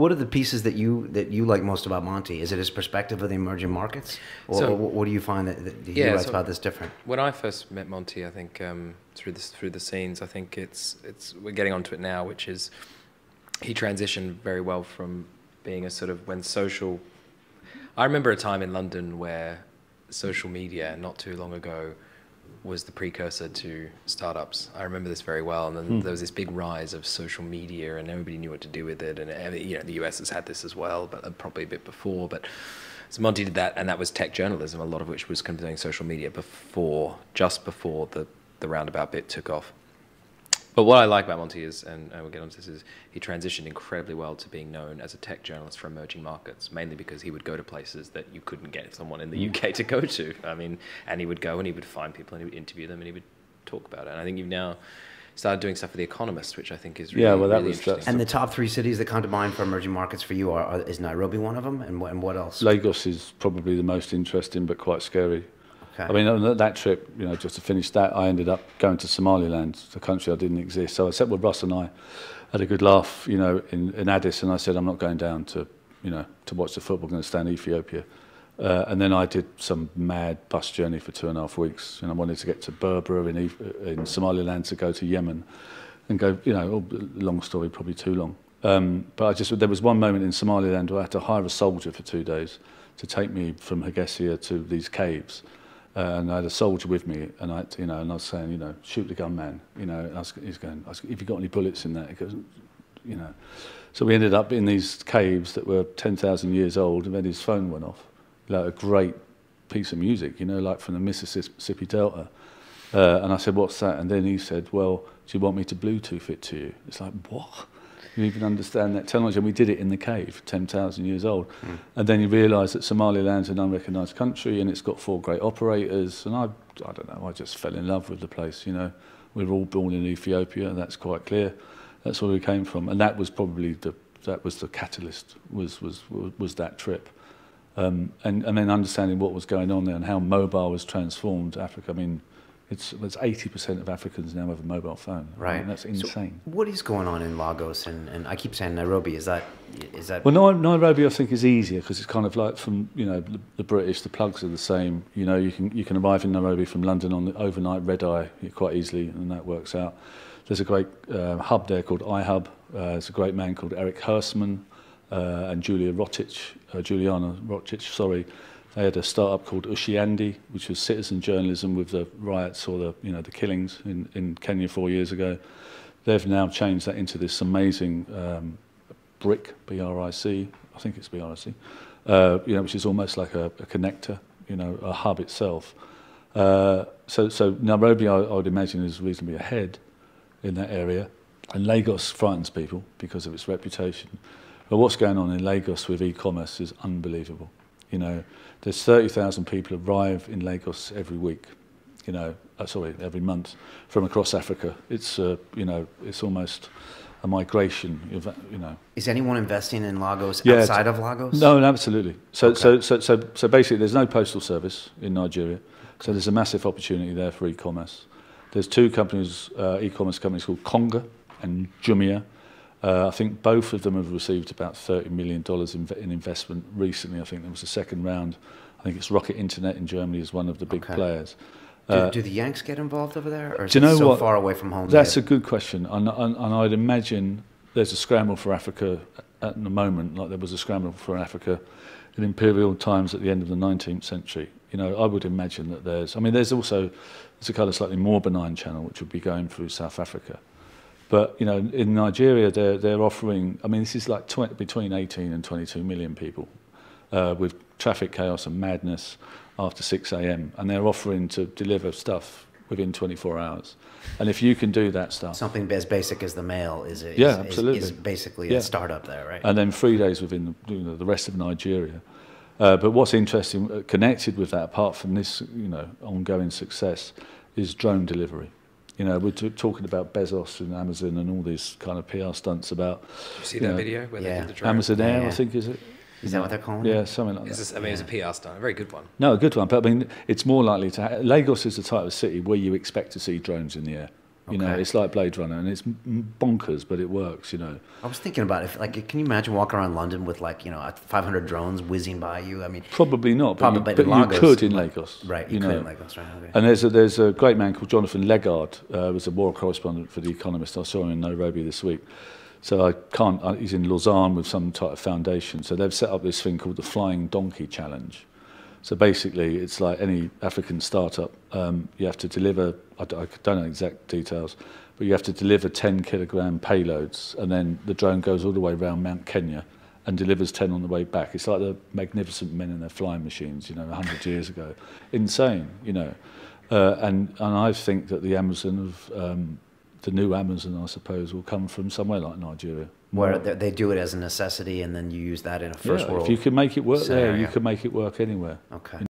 What are the pieces that you like most about Monty? Is it his perspective of the emerging markets, or what do you find that he writes about this different? When I first met Monty, I think through the scenes, I think it's we're getting onto it now, which is he transitioned very well from being a sort of I remember a time in London where social media not too long ago was the precursor to startups. I remember this very well. And then there was this big rise of social media and everybody knew what to do with it. And the US has had this as well, but probably a bit before. But so Monty did that, and that was tech journalism, a lot of which was concerning social media just before the roundabout bit took off. But what I like about Monty is, and we'll get onto this, is he transitioned incredibly well to being known as a tech journalist for emerging markets, mainly because he would go to places that you couldn't get someone in the UK to go to. I mean, and he would go and he would find people and he would interview them and he would talk about it. And I think you've now started doing stuff for The Economist, which I think is really interesting. And the top 3 cities that come to mind for emerging markets for you is Nairobi one of them, and what else? Lagos is probably the most interesting, but quite scary. Okay. I mean, on that trip, just to finish that, I ended up going to Somaliland, the country I didn't exist. So I sat with Russ and I had a good laugh, in Addis, and I said, I'm not going down to watch the football, I'm going to stay in Ethiopia. And then I did some mad bus journey for 2.5 weeks, and I wanted to get to Berbera in Somaliland to go to Yemen and go, long story, probably too long. But there was one moment in Somaliland where I had to hire a soldier for 2 days to take me from Hargeisa to these caves. And I had a soldier with me, and I was saying, shoot the gun, man. He's going, have you got any bullets in that? He goes, So we ended up in these caves that were 10,000 years old, and then his phone went off. Like a great piece of music, like from the Mississippi Delta. And I said, what's that? And then he said, well, do you want me to Bluetooth it to you? It's like, what? You even understand that technology? And we did it in the cave, 10,000 years old. And then you realise that Somaliland's an unrecognised country and it's got 4 great operators. And I don't know, I just fell in love with the place, We were all born in Ethiopia, that's quite clear. That's where we came from. And that was probably the catalyst, was that trip. And then understanding what was going on there and how mobile was transformed Africa. I mean, it's 80% of Africans now have a mobile phone. Right. I mean, that's insane. So what is going on in Lagos? And I keep saying Nairobi. Is that? Well, Nairobi I think is easier because it's kind of like from the British. The plugs are the same. You can arrive in Nairobi from London on the overnight red eye quite easily, and that works out. There's a great hub there called iHub. There's a great man called Eric Hersman and Juliana Rotich. Sorry. They had a start-up called Ushiandi, which was citizen journalism with the riots or the killings in Kenya 4 years ago. They've now changed that into this amazing BRIC, B-R-I-C, I think it's B-R-I-C, which is almost like a connector, a hub itself. So Nairobi, I would imagine, is reasonably ahead in that area. And Lagos frightens people because of its reputation. But what's going on in Lagos with e-commerce is unbelievable. There's 30,000 people arrive in Lagos every week, every month from across Africa. It's, it's almost a migration, Is anyone investing in Lagos outside of Lagos? No, absolutely. So basically there's no postal service in Nigeria. So there's a massive opportunity there for e-commerce. There's 2 companies, e-commerce companies called Konga and Jumia. I think both of them have received about $30 million in investment recently. I think there was a second round. I think it's Rocket Internet in Germany is one of the big players. Do the Yanks get involved over there, or is it so far away from home? That's a good question, and I'd imagine there's a scramble for Africa at the moment, like there was a scramble for Africa in imperial times at the end of the 19th century. I would imagine that there's a kind of slightly more benign channel which would be going through South Africa. But in Nigeria, they're offering. I mean, this is like between 18 and 22 million people, with traffic chaos and madness after 6 a.m. and they're offering to deliver stuff within 24 hours. And if you can do that stuff, something as basic as the mail is basically a startup there, right? And then 3 days within the rest of Nigeria. But what's interesting, connected with that, apart from this, ongoing success, is drone delivery. We're talking about Bezos and Amazon and all these kind of PR stunts about. Did you see that video where they did the drone? Amazon Air, I think, is it? Is that what they're calling it? Yeah, something like that. It was a PR stunt, a very good one. No, a good one. But I mean, it's more likely to. Lagos is the type of city where you expect to see drones in the air. You know, it's like Blade Runner, and it's bonkers, but it works. You know. I was thinking about if, like, can you imagine walking around London with, like, 500 drones whizzing by you? I mean, probably not, but you could in Lagos. Right, you could in Lagos, right? Okay. And there's a great man called Jonathan Legard, was a war correspondent for The Economist. I saw him in Nairobi this week. So he's in Lausanne with some type of foundation. So they've set up this thing called the Flying Donkey Challenge. So basically, it's like any African startup. You have to deliver, I don't know exact details, but you have to deliver 10-kilogram payloads, and then the drone goes all the way around Mount Kenya and delivers 10 on the way back. It's like the Magnificent Men and their flying machines, 100 years ago. Insane, and I think that the Amazon of the new Amazon, I suppose, will come from somewhere like Nigeria. Where they do it as a necessity, and then you use that in a first world. If you can make it work there, you can make it work anywhere. Okay.